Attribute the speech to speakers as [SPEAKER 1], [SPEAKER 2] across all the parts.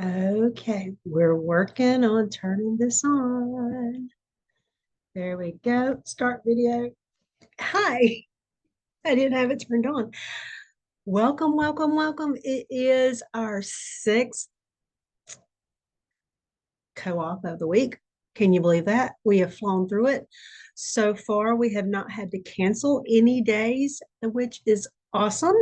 [SPEAKER 1] Okay, we're working on turning this on. There we go. Start video. Hi, I didn't have it turned on. Welcome, welcome, welcome. It is our sixth co-op of the week. Can you believe that? We have flown through it. So far, we have not had to cancel any days, which is awesome.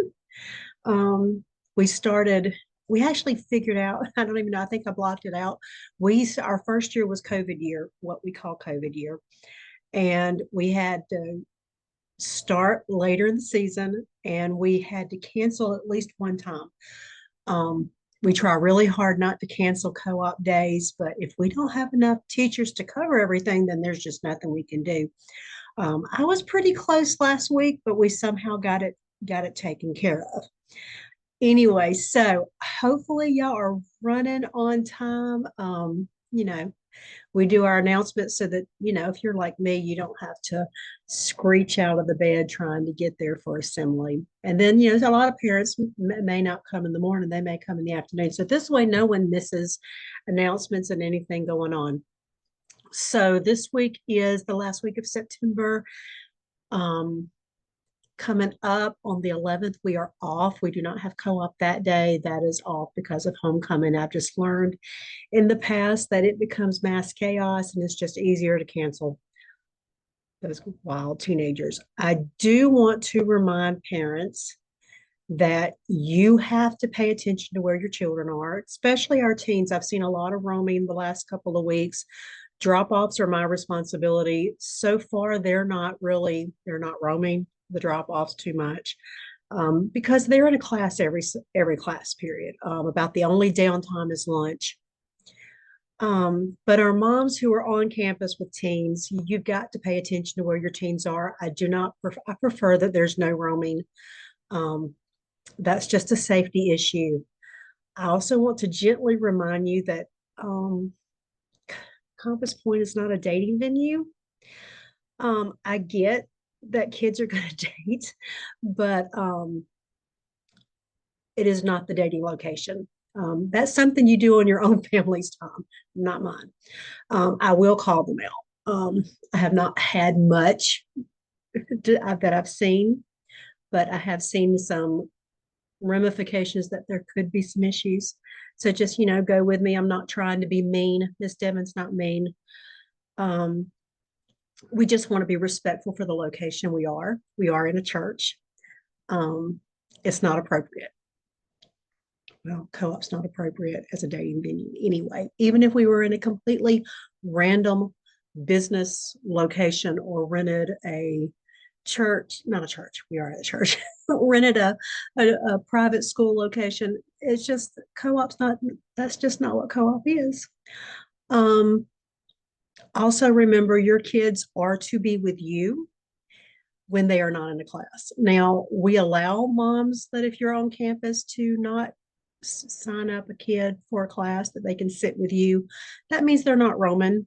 [SPEAKER 1] Um, we started, we actually figured out, I don't even know, I think I blocked it out. Our first year was COVID year, what we call COVID year. And we had to start later in the season and we had to cancel at least one time. Um, we try really hard not to cancel co-op days, but if we don't have enough teachers to cover everything, then there's just nothing we can do. I was pretty close last week, but we somehow got it taken care of. Anyway, so hopefully y'all are running on time. We do our announcements so that, if you're like me, you don't have to screech out of the bed trying to get there for assembly. And then, a lot of parents may not come in the morning, they may come in the afternoon. So this way, no one misses announcements and anything going on. So this week is the last week of September. Um, Coming up on the 11th, we are off. We do not have co-op that day. That is off because of homecoming. I've just learned in the past that it becomes mass chaos and it's just easier to cancel those wild teenagers. I do want to remind parents that you have to pay attention to where your children are, especially our teens. I've seen a lot of roaming the last couple of weeks. Drop offs are my responsibility. So far, they're not roaming the drop offs too much. Because they're in a class every class period. About the only downtime is lunch. But our moms who are on campus with teens, you've got to pay attention to where your teens are. I prefer that there's no roaming. Um, that's just a safety issue. I also want to gently remind you that Compass Point is not a dating venue. I get that kids are going to date, but it is not the dating location. That's something you do on your own family's time, not mine. I will call them out. I have not had much that I've seen, but I have seen some ramifications that there could be some issues. So just, go with me. I'm not trying to be mean. Miss Devon's not mean. Um, we just want to be respectful for the location we are. We are in a church. Um, it's not appropriate. Well, co-op's not appropriate as a dating venue anyway. Even if we were in a completely random business location or rented a church, not a church, we are at a church, rented a private school location. It's just co-op's not, that's just not what co-op is. Um, Also remember your kids are to be with you when they are not in a class. Now, we allow moms that if you're on campus to not sign up a kid for a class that they can sit with you. That means they're not roaming.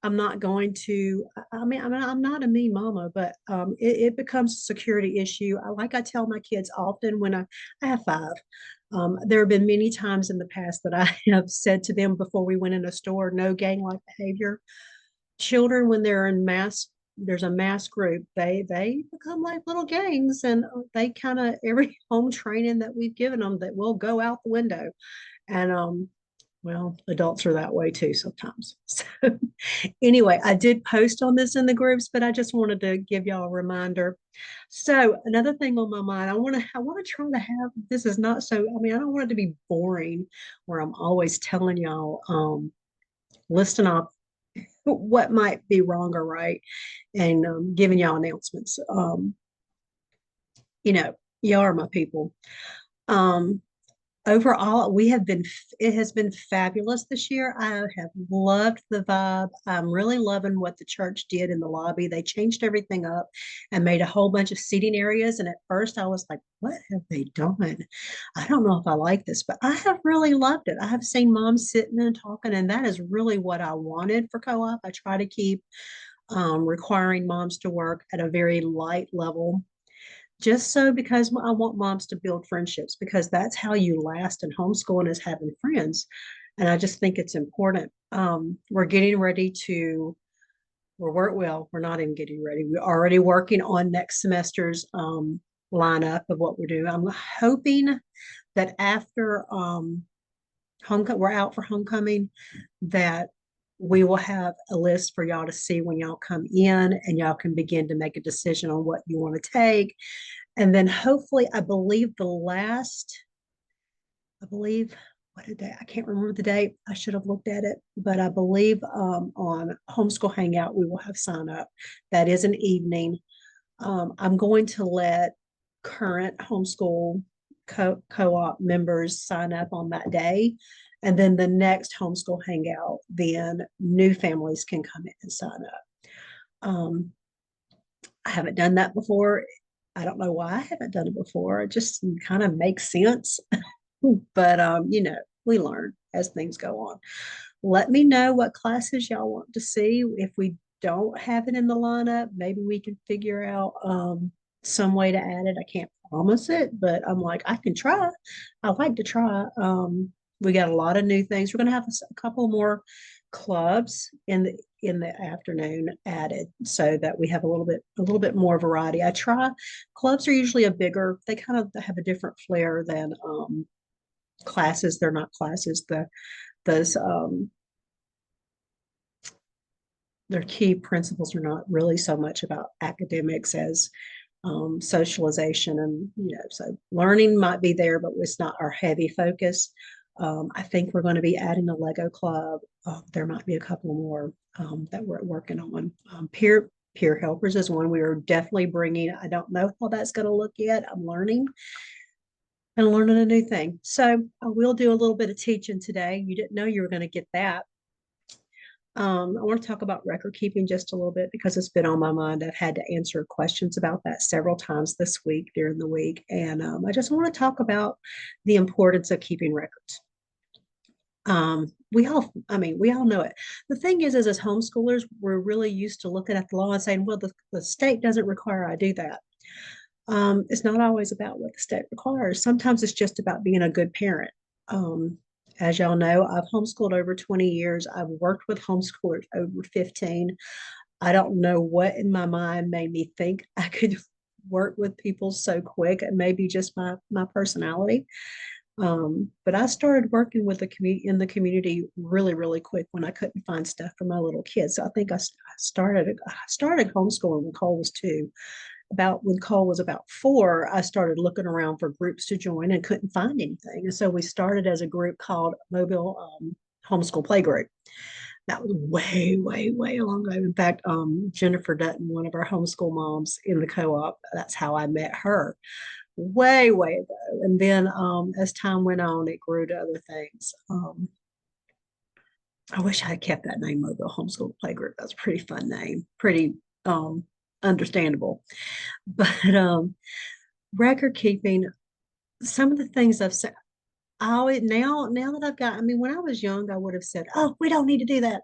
[SPEAKER 1] I'm not going to, I'm not a mean mama, but it becomes a security issue. Like I tell my kids often I have five. There have been many times in the past that I have said to them before we went in a store, no gang-like behavior. Children, when they're in there's a mass group, they become like little gangs, and they kind of every home training that we've given them that will go out the window. And well, adults are that way too sometimes. So anyway, I did post on this in the groups, but I just wanted to give y'all a reminder. So another thing on my mind, I want to try to have this is not so. I don't want it to be boring, where I'm always telling y'all listing off what might be wrong or right, and giving y'all announcements. You know, y'all are my people. Um, Overall, it has been fabulous this year. I have loved the vibe. I'm really loving what the church did in the lobby. They changed everything up and made a whole bunch of seating areas. And at first I was like, what have they done? I don't know if I like this, but I have really loved it. I have seen moms sitting and talking, and that is really what I wanted for co-op. I try to keep requiring moms to work at a very light level. just so because I want moms to build friendships because that's how you last in homeschooling is having friends. And I just think it's important. We're getting ready to we're not even getting ready. We're already working on next semester's lineup of what we're doing. I'm hoping that after we're out for homecoming, that we will have a list for y'all to see when y'all come in and y'all can begin to make a decision on what you want to take. And then hopefully, I believe, what did they, I can't remember the date. I should have looked at it, but I believe on Homeschool Hangout, we will have sign up. That is an evening. I'm going to let current homeschool co-op members sign up on that day. And then the next homeschool hangout, then new families can come in and sign up. I haven't done that before. I don't know why I haven't done it before. It just kind of makes sense. But we learn as things go on. Let me know what classes y'all want to see. If we don't have it in the lineup, maybe we can figure out some way to add it. I can't promise it, but I'm like, I can try. I like to try. We got a lot of new things. We're going to have a couple more clubs in the afternoon added so that we have a little bit more variety. I try clubs are usually they kind of have a different flair than classes. They're not classes. Those their key principles are not really so much about academics as socialization, and so learning might be there, but it's not our heavy focus. I think we're going to be adding a Lego club. There might be a couple more that we're working on. Peer helpers is one we are definitely bringing. I don't know how that's going to look yet. I'm learning and learning a new thing. So I will do a little bit of teaching today. You didn't know you were going to get that. I want to talk about record keeping just a little bit because it's been on my mind. I've had to answer questions about that several times this week during the week. And I just want to talk about the importance of keeping records. We all know it. The thing is as homeschoolers, we're really used to looking at the law and saying, well, the state doesn't require I do that. It's not always about what the state requires. Sometimes it's just about being a good parent. Um, as y'all know, I've homeschooled over 20 years. I've worked with homeschoolers over 15. I don't know what in my mind made me think I could work with people so quick, and maybe just my personality. But I started working with in the community really, really quick when I couldn't find stuff for my little kids. So I think I started homeschooling when Cole was 2. About when Cole was about 4, I started looking around for groups to join and couldn't find anything. And so we started as a group called Mobile Homeschool Playgroup. That was way, way, way long ago. In fact, Jennifer Dutton, one of our homeschool moms in the co-op, that's how I met her way, way ago. And then as time went on, it grew to other things. I wish I had kept that name, Mobile Homeschool Playgroup. That's a pretty fun name, pretty understandable. But record keeping, some of the things I've said, I always now that I've got, I mean, when I was young, I would have said, "Oh, we don't need to do that."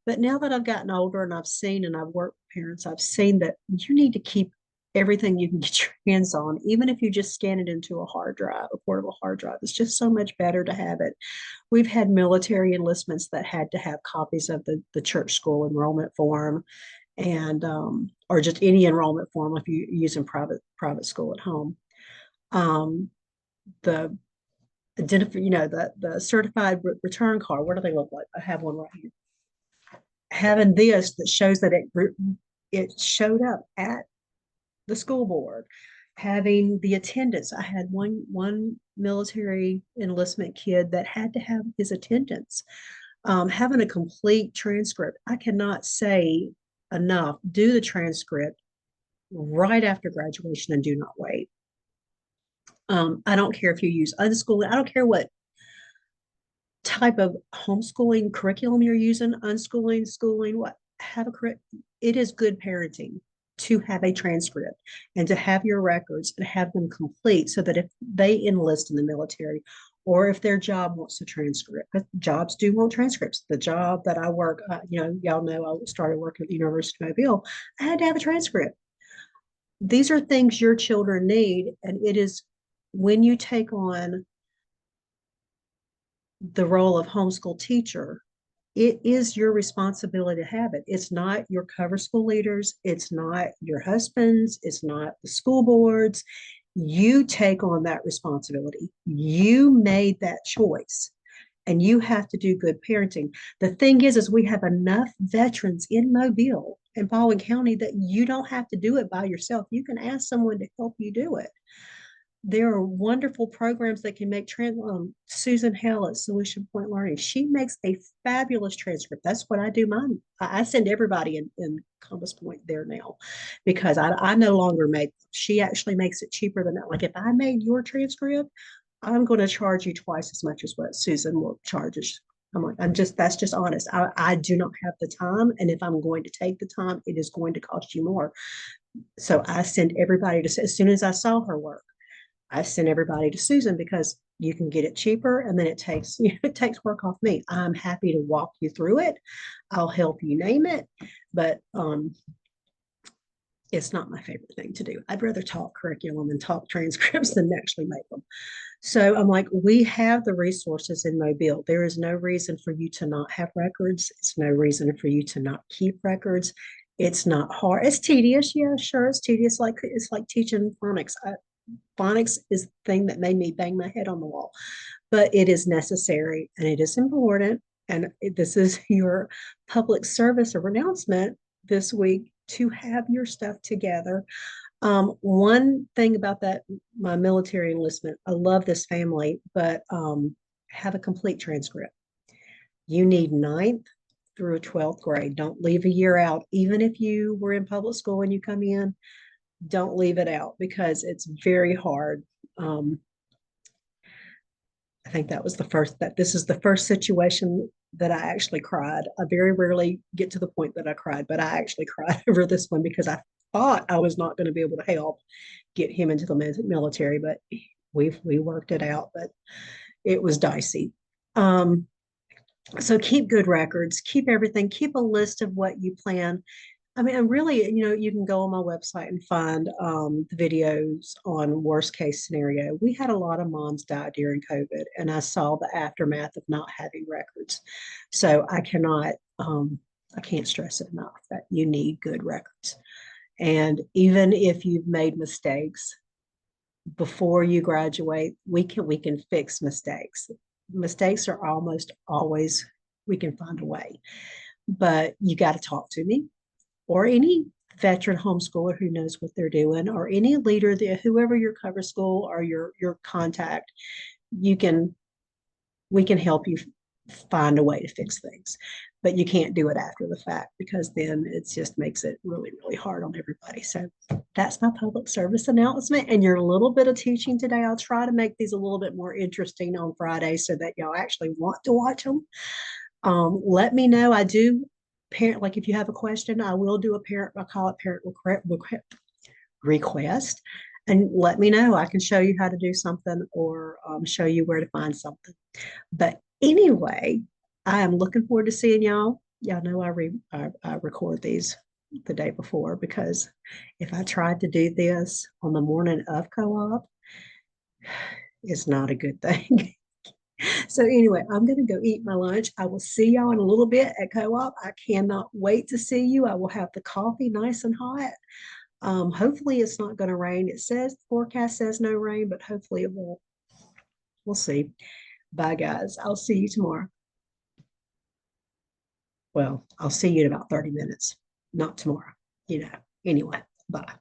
[SPEAKER 1] But now that I've gotten older and I've seen and I've worked with parents, I've seen that you need to keep everything you can get your hands on, even if you just scan it into a hard drive, a portable hard drive. It's just so much better to have it. We've had military enlistments that had to have copies of the church school enrollment form, and or just any enrollment form if you're using private school at home. Um, the the certified return card. What do they look like? I have one right here. Having this that shows that it showed up at the school board. Having the attendance. I had one military enlistment kid that had to have his attendance. Having a complete transcript. I cannot say enough. Do the transcript right after graduation and do not wait. I don't care if you use unschooling. I don't care what type of homeschooling curriculum you're using, unschooling, schooling, what have a correct. It is good parenting to have a transcript and to have your records and have them complete so that if they enlist in the military or if their job wants a transcript, because jobs do want transcripts. The job that I work, y'all know I started working at the University of Mobile. I had to have a transcript. these are things your children need. And it is when you take on the role of homeschool teacher, it is your responsibility to have it. It's not your cover school leaders, it's not your husband's, it's not the school boards. You take on that responsibility. You made that choice and you have to do good parenting. The thing is we have enough veterans in Mobile and Baldwin County that you don't have to do it by yourself. You can ask someone to help you do it. There are wonderful programs that can make Susan Hale at Solution Point Learning. She makes a fabulous transcript. That's what I do mine. I send everybody in Compass Point there now because I no longer make. She actually makes it cheaper than that. Like if I made your transcript, I'm going to charge you twice as much as what Susan will charge us. I'm like, that's just honest. I do not have the time. And if I'm going to take the time, it is going to cost you more. So I send everybody to, as soon as I saw her work, I send everybody to Susan because you can get it cheaper and then it takes it takes work off me. I'm happy to walk you through it. I'll help you name it, but it's not my favorite thing to do. I'd rather talk curriculum and talk transcripts than actually make them. So I'm like, we have the resources in Mobile. There is no reason for you to not have records. It's no reason for you to not keep records. It's not hard. It's tedious. Yeah, sure. It's tedious. Like it's like teaching phonics. Phonics is the thing that made me bang my head on the wall, but it is necessary and it is important. And this is your public service or announcement this week to have your stuff together. One thing about that, my military enlistment, I love this family, but have a complete transcript. You need ninth through a 12th grade. Don't leave a year out. Even if you were in public school and you come in, don't leave it out because it's very hard. Um, I think this is the first situation that I actually cried. I very rarely get to the point that I cried, but I actually cried over this one because I thought I was not going to be able to help get him into the military, but we worked it out, but it was dicey. Um, so keep good records, keep everything, keep a list of what you plan. I mean, I'm really, you can go on my website and find the videos on worst case scenario. We had a lot of moms die during COVID, and I saw the aftermath of not having records. So I can't stress it enough that you need good records. And even if you've made mistakes before you graduate, we can fix mistakes. Mistakes are almost always we can find a way, but you got to talk to me or any veteran homeschooler who knows what they're doing, or any leader, whoever your cover school or your contact, you can we can help you find a way to fix things. But you can't do it after the fact because then it just makes it really, really hard on everybody. So that's my public service announcement and your little bit of teaching today. I'll try to make these a little bit more interesting on Friday so that y'all actually want to watch them. Let me know. I do parent, like if you have a question, I will do I call it parent request, and let me know. I can show you how to do something or show you where to find something. But anyway, I am looking forward to seeing y'all. Y'all know I record these the day before because if I tried to do this on the morning of co-op, it's not a good thing. So anyway, I'm going to go eat my lunch. I will see y'all in a little bit at co-op. I cannot wait to see you. I will have the coffee nice and hot. Hopefully it's not going to rain. The forecast says no rain, but hopefully it will. We'll see. Bye guys. I'll see you tomorrow. Well, I'll see you in about 30 minutes, not tomorrow, Anyway, bye.